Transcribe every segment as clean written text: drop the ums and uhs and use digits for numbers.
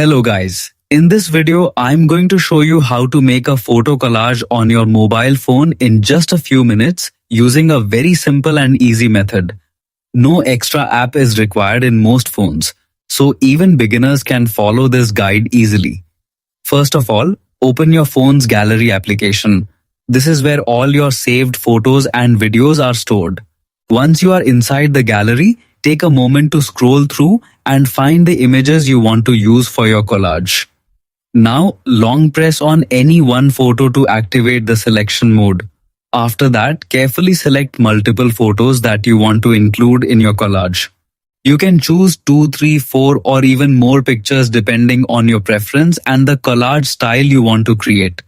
Hello guys, in this video I'm going to show you how to make a photo collage on your mobile phone in just a few minutes using a very simple and easy method. No extra app is required in most phones, so even beginners can follow this guide easily. First of all, open your phone's gallery application. This is where all your saved photos and videos are stored. Once you are inside the gallery, take a moment to scroll through and find the images you want to use for your collage. Now, long press on any one photo to activate the selection mode. After that, carefully select multiple photos that you want to include in your collage. You can choose 2, 3, 4 or even more pictures depending on your preference and the collage style you want to create.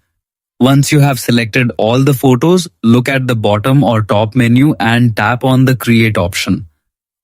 Once you have selected all the photos, look at the bottom or top menu and tap on the Create option.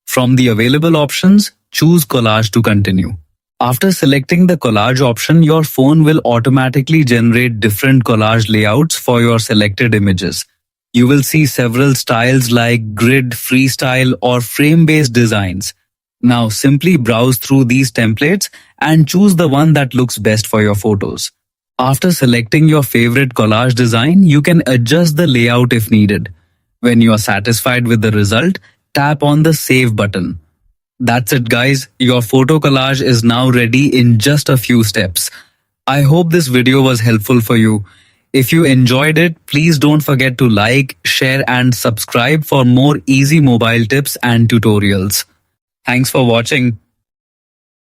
From the available options, choose Collage to continue. After selecting the Collage option, your phone will automatically generate different collage layouts for your selected images. You will see several styles like grid, freestyle, or frame-based designs. Now simply browse through these templates and choose the one that looks best for your photos. After selecting your favorite collage design, you can adjust the layout if needed. When you are satisfied with the result, tap on the Save button. That's it guys, your photo collage is now ready in just a few steps. I hope this video was helpful for you. If you enjoyed it, please don't forget to like, share and subscribe for more easy mobile tips and tutorials. Thanks for watching.